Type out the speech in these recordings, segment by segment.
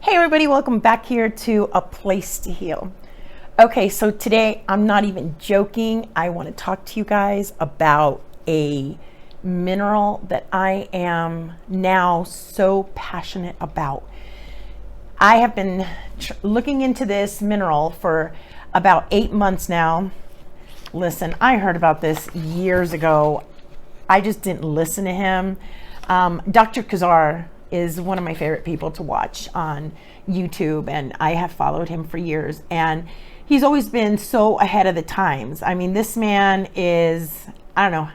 Hey everybody, welcome back here to A Place to Heal. Okay, so today I'm not even joking. I want to talk to you guys about a mineral that I am now so passionate about. I have been looking into this mineral for about 8 months now. Listen, I heard about this years ago. I just didn't listen to him. Dr. Kazar is one of my favorite people to watch on YouTube, and I have followed him for years, and he's always been so ahead of the times. I mean, this man is, I don't know,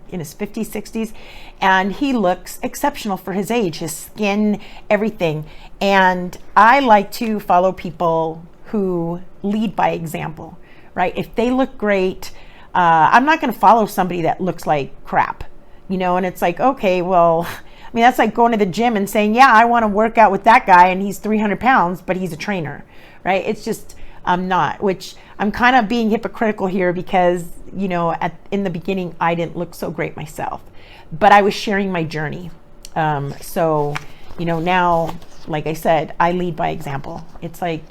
in his 50s, 60s, and he looks exceptional for his age, his skin, everything. And I like to follow people who lead by example, right? If they look great, I'm not going to follow somebody that looks like crap, you know. And it's like, okay, well, I mean, that's like going to the gym and saying, yeah, I want to work out with that guy and he's 300 pounds, but he's a trainer, right? It's just, I'm not, which I'm kind of being hypocritical here because, you know, in the beginning, I didn't look so great myself, but I was sharing my journey. So, you know, now, like I said, I lead by example. It's like,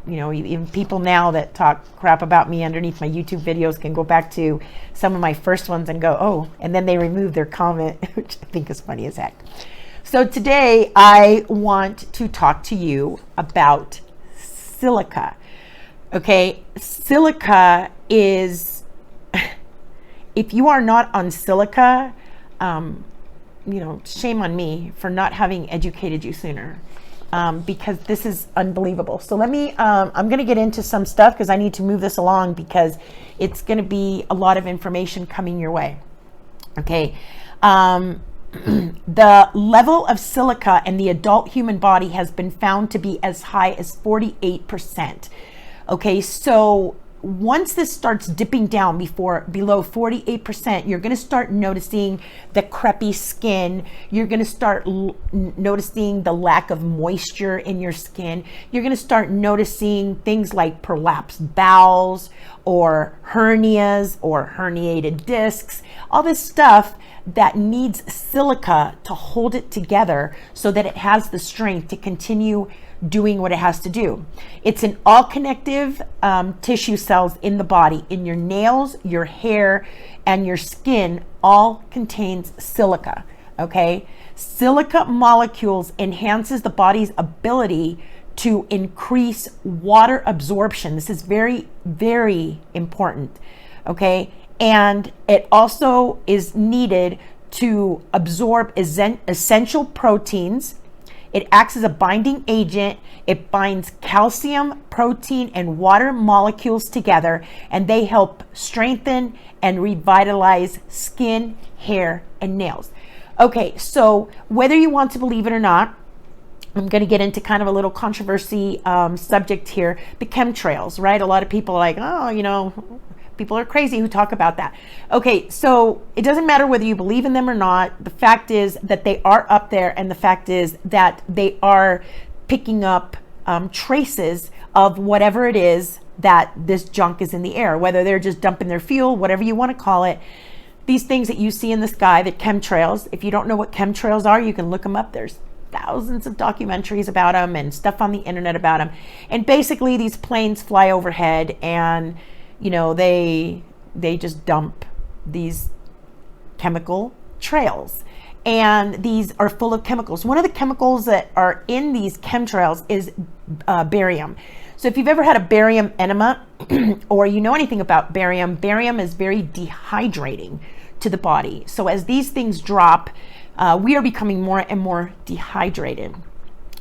you know, even people now that talk crap about me underneath my YouTube videos can go back to some of my first ones and go, oh, and then they remove their comment, which I think is funny as heck. So today I want to talk to you about silica. Okay, silica is, if you are not on silica, you know, shame on me for not having educated you sooner. Because this is unbelievable. So let me, I'm going to get into some stuff because I need to move this along because it's going to be a lot of information coming your way. Okay. The level of silica in the adult human body has been found to be as high as 48%. Okay. So once this starts dipping down below 48%, you're going to start noticing the crepey skin. You're going to start noticing the lack of moisture in your skin. You're going to start noticing things like prolapsed bowels or hernias or herniated discs, all this stuff that needs silica to hold it together so that it has the strength to continue doing what it has to do. It's in all connective tissue cells in the body, in your nails, your hair, and your skin, all contains silica, okay? Silica molecules enhances the body's ability to increase water absorption. This is very, very important, okay? And it also is needed to absorb essential proteins. It acts as a binding agent. It binds calcium, protein, and water molecules together, and they help strengthen and revitalize skin, hair, and nails. Okay, so whether you want to believe it or not, I'm going to get into kind of a little controversy subject here, the chemtrails, right? A lot of people are like, oh, you know, people are crazy who talk about that. Okay, so it doesn't matter whether you believe in them or not. The fact is that they are up there, and the fact is that they are picking up traces of whatever it is that this junk is in the air, whether they're just dumping their fuel, whatever you want to call it. These things that you see in the sky, the chemtrails, if you don't know what chemtrails are, you can look them up. There's thousands of documentaries about them and stuff on the internet about them. And basically these planes fly overhead and, you know, they just dump these chemical trails, and these are full of chemicals. One of the chemicals that are in these chemtrails is barium. So if you've ever had a barium enema or you know anything about barium, barium is very dehydrating to the body. So as these things drop, we are becoming more and more dehydrated.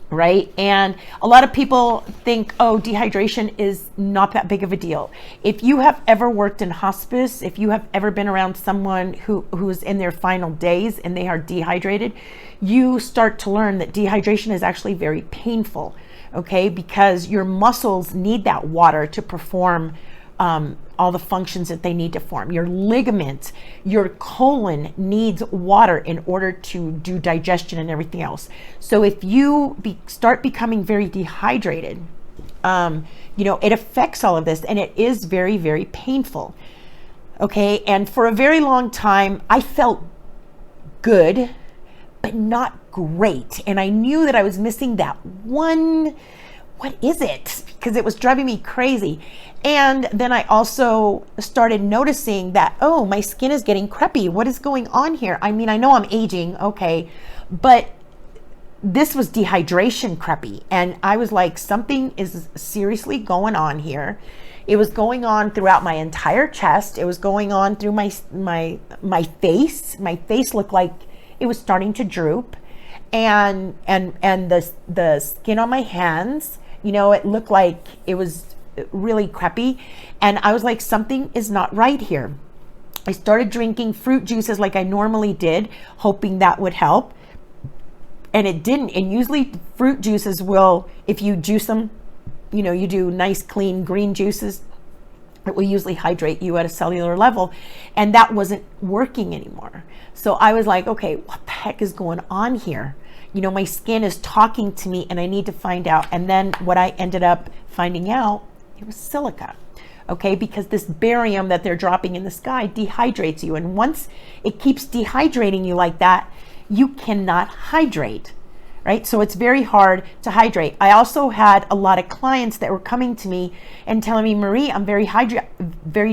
Right? And a lot of people think, oh, dehydration is not that big of a deal. If you have ever worked in hospice, if you have ever been around someone who's in their final days and they are dehydrated, you start to learn that dehydration is actually very painful, okay? Because your muscles need that water to perform all the functions that they need to form. Your ligaments, your colon needs water in order to do digestion and everything else. So if you start becoming very dehydrated, you know, it affects all of this, and it is very, very painful. Okay, and for a very long time, I felt good, but not great. And I knew that I was missing that one, what is it? Because it was driving me crazy. And then I also started noticing that, oh, my skin is getting crepey. What is going on here? I mean, I know I'm aging, okay, but this was dehydration crepey. And I was like, something is seriously going on here. It was going on throughout my entire chest. It was going on through my face. My face looked like it was starting to droop. And the skin on my hands, you know, it looked like it was really crepey. And I was like, something is not right here. I started drinking fruit juices like I normally did, hoping that would help. And it didn't. And usually fruit juices will, if you juice them, you know, you do nice, clean green juices, it will usually hydrate you at a cellular level. And that wasn't working anymore. So I was like, okay, what the heck is going on here? You know, my skin is talking to me and I need to find out. And then what I ended up finding out, it was silica. Okay, because this barium that they're dropping in the sky dehydrates you. And once it keeps dehydrating you like that, you cannot hydrate, right? So it's very hard to hydrate. I also had a lot of clients that were coming to me and telling me, Marie, I'm very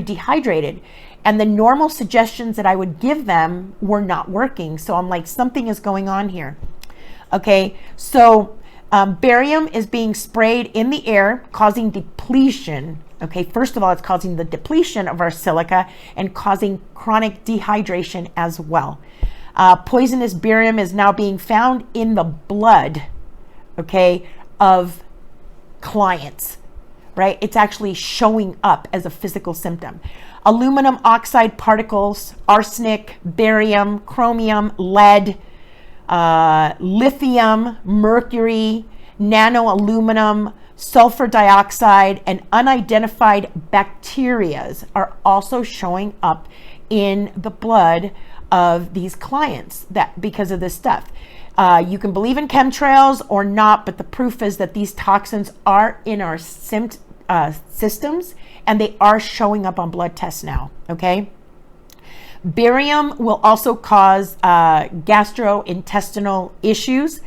dehydrated. And the normal suggestions that I would give them were not working. So I'm like, something is going on here. Okay, so barium is being sprayed in the air, causing depletion. Okay, first of all, it's causing the depletion of our silica and causing chronic dehydration as well. Poisonous barium is now being found in the blood, okay, of clients, right? It's actually showing up as a physical symptom. Aluminum oxide particles, arsenic, barium, chromium, lead, lithium, mercury, nanoaluminum, sulfur dioxide, and unidentified bacteria are also showing up in the blood of these clients that because of this stuff. You can believe in chemtrails or not, but the proof is that these toxins are in our systems and they are showing up on blood tests now, okay? Barium will also cause gastrointestinal issues,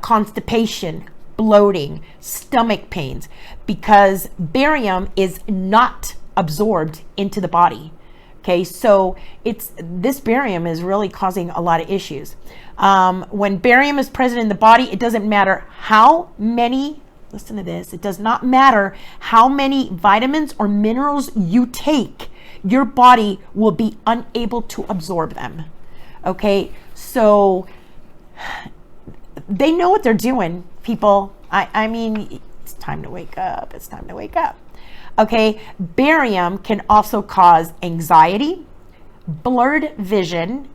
constipation, bloating, stomach pains, because barium is not absorbed into the body. Okay, so this barium is really causing a lot of issues. When barium is present in the body, it doesn't matter how many, listen to this, it does not matter how many vitamins or minerals you take, your body will be unable to absorb them. Okay, so they know what they're doing, people. I mean, it's time to wake up. It's time to wake up. Okay, barium can also cause anxiety, blurred vision,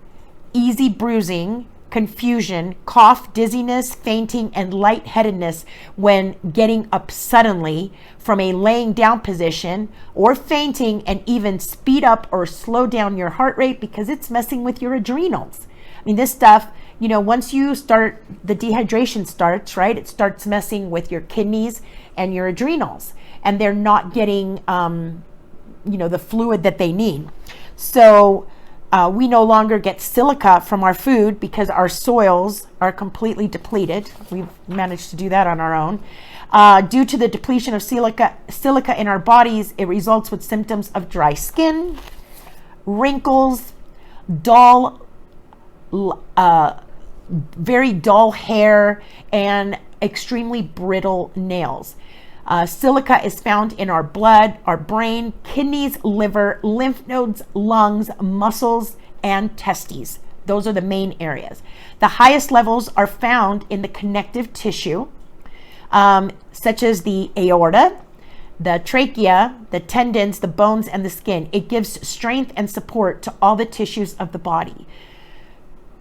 easy bruising, confusion, cough, dizziness, fainting, and lightheadedness when getting up suddenly from a laying down position, or fainting, and even speed up or slow down your heart rate because it's messing with your adrenals. I mean, this stuff, you know, once you start, the dehydration starts, right? It starts messing with your kidneys and your adrenals, and they're not getting, you know, the fluid that they need. So we no longer get silica from our food because our soils are completely depleted. We've managed to do that on our own. Due to the depletion of silica in our bodies, it results with symptoms of dry skin, wrinkles, dull, very dull hair, and extremely brittle nails. Silica is found in our blood, our brain, kidneys, liver, lymph nodes, lungs, muscles, and testes. Those are the main areas. The highest levels are found in the connective tissue, such as the aorta, the trachea, the tendons, the bones, and the skin. It gives strength and support to all the tissues of the body.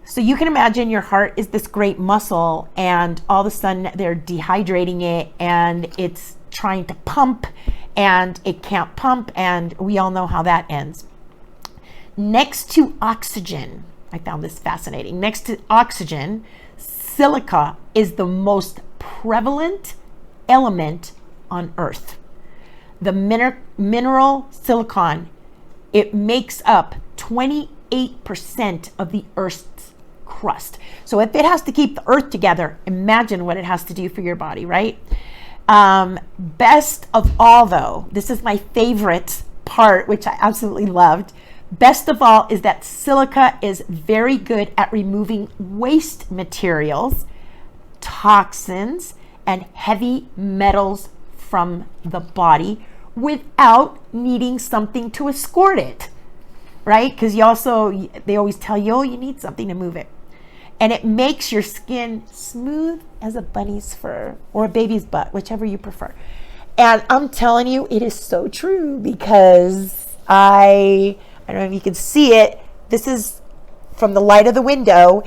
So you can imagine your heart is this great muscle, and all of a sudden they're dehydrating it and it's trying to pump and it can't pump, and we all know how that ends. Next to oxygen, I found this fascinating. Next to oxygen, silica is the most prevalent element on Earth. The mineral silicon, it makes up 28% of the Earth's crust. So if it has to keep the earth together, imagine what it has to do for your body, right? Best of all, though, this is my favorite part, which I absolutely loved. Best of all is that silica is very good at removing waste materials, toxins, and heavy metals from the body without needing something to escort it, right? Because they always tell you, oh, you need something to move it. And it makes your skin smooth as a bunny's fur or a baby's butt, whichever you prefer. And I'm telling you, it is so true, because I don't know if you can see it. This is from the light of the window.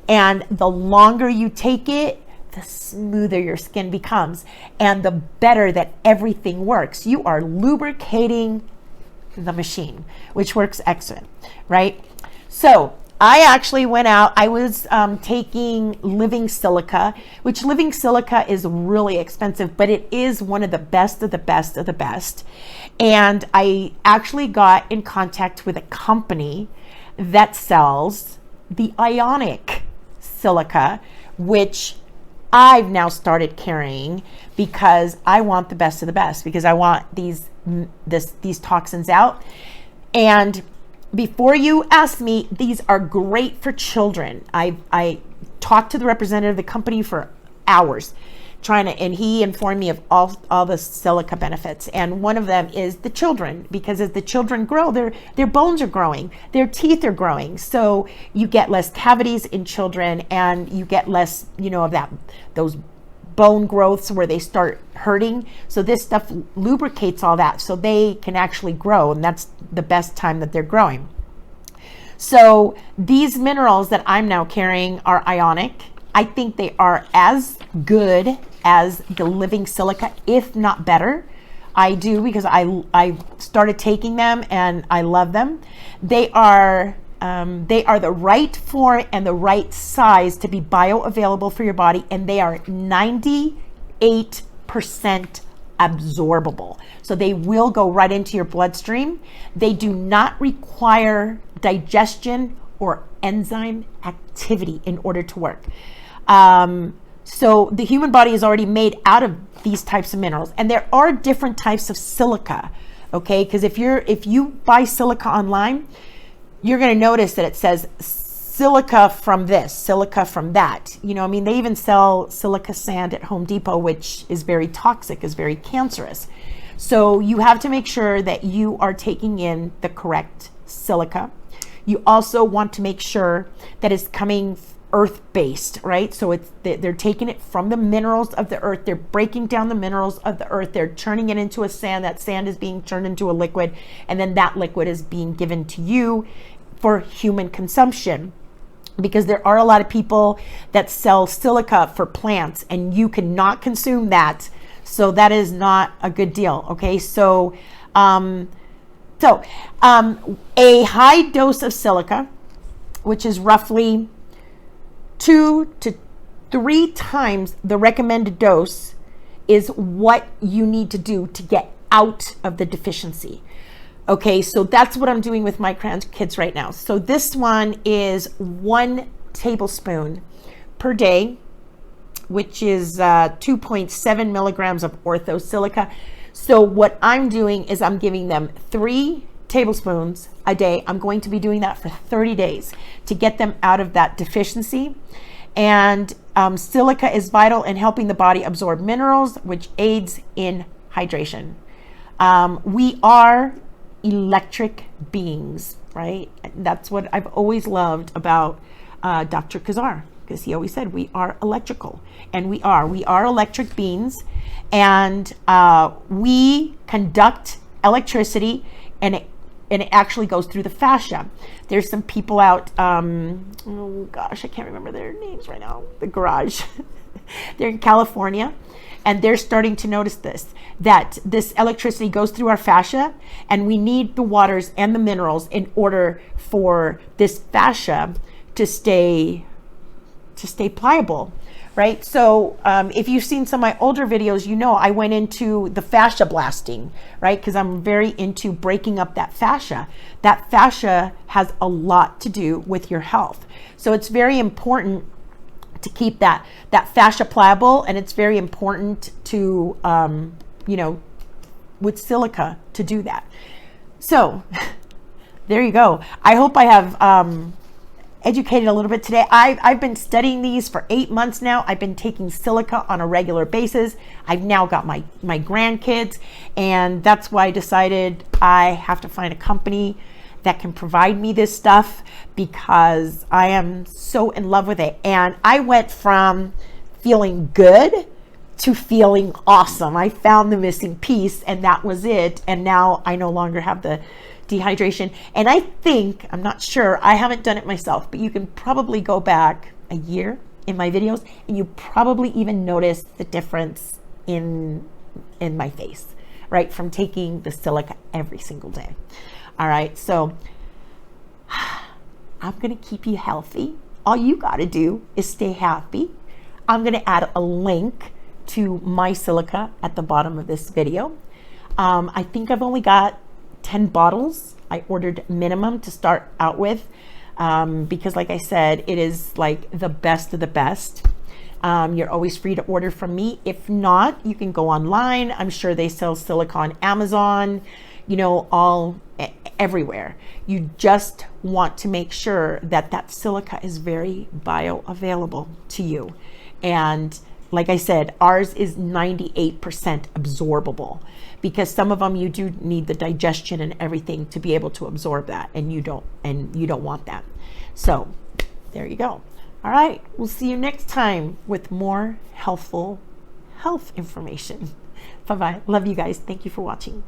And the longer you take it, the smoother your skin becomes and the better that everything works. You are lubricating the machine, which works excellent, right? So I actually went out, I was taking living silica, which living silica is really expensive, but it is one of the best of the best of the best. And I actually got in contact with a company that sells the Ionic silica, which I've now started carrying because I want the best of the best, because I want these toxins out. And before you ask me, these are great for children. I talked to the representative of the company for hours and he informed me of all the silica benefits. And one of them is the children, because as the children grow, their bones are growing, their teeth are growing. So you get less cavities in children, and you get less, of those bone growths where they start hurting. So this stuff lubricates all that so they can actually grow, and that's the best time that they're growing. So these minerals that I'm now carrying are Ionic. I think they are as good as the living silica, if not better. I do, because I started taking them and I love them. They are the right form and the right size to be bioavailable for your body, and they are 98% absorbable. So they will go right into your bloodstream. They do not require digestion or enzyme activity in order to work. So the human body is already made out of these types of minerals, and there are different types of silica, okay? Because if you buy silica online, you're going to notice that it says silica from this, silica from that. They even sell silica sand at Home Depot, which is very toxic, is very cancerous. So you have to make sure that you are taking in the correct silica. You also want to make sure that it's coming earth-based, right? So they're taking it from the minerals of the earth. They're breaking down the minerals of the earth. They're turning it into a sand. That sand is being turned into a liquid, and then that liquid is being given to you for human consumption. Because there are a lot of people that sell silica for plants, and you cannot consume that. So that is not a good deal, okay? So a high dose of silica, which is roughly 2 to 3 times the recommended dose, is what you need to do to get out of the deficiency. Okay, so that's what I'm doing with my kids right now. So this one is 1 tablespoon per day, which is 2.7 milligrams of orthosilica. So what I'm doing is I'm giving them 3 tablespoons a day. I'm going to be doing that for 30 days to get them out of that deficiency. And silica is vital in helping the body absorb minerals, which aids in hydration. We are electric beings, right? That's what I've always loved about Dr. Kazar, because he always said we are electrical, and we are electric beings, and we conduct electricity, and it actually goes through the fascia. There's some people out, oh gosh, I can't remember their names right now, the garage. They're in California, and they're starting to notice that this electricity goes through our fascia, and we need the waters and the minerals in order for this fascia to stay to stay pliable, right? So if you've seen some of my older videos, you know I went into the fascia blasting, right? Because I'm very into breaking up that fascia. That fascia has a lot to do with your health. So it's very important to keep that fascia pliable, and it's very important to, you know, with silica to do that. So there you go. I hope I have educated a little bit today. I've been studying these for 8 months now. I've been taking silica on a regular basis. I've now got my grandkids, and that's why I decided I have to find a company that can provide me this stuff, because I am so in love with it. And I went from feeling good to feeling awesome. I found the missing piece, and that was it. And now I no longer have the dehydration. And I think, I'm not sure, I haven't done it myself, but you can probably go back a year in my videos, and you probably even notice the difference in my face, right? From taking the silica every single day. All right, so I'm gonna keep you healthy. All you gotta do is stay happy. I'm gonna add a link to my silica at the bottom of this video. I think I've only got 10 bottles. I ordered minimum to start out with, because like I said, it is like the best of the best. You're always free to order from me. If not, you can go online. I'm sure they sell silica on Amazon, you know, everywhere. You just want to make sure that that silica is very bioavailable to you. And like I said, ours is 98% absorbable, because some of them you do need the digestion and everything to be able to absorb that, and you don't want that. So there you go. All right, we'll see you next time with more helpful health information. Bye-bye. Love you guys. Thank you for watching.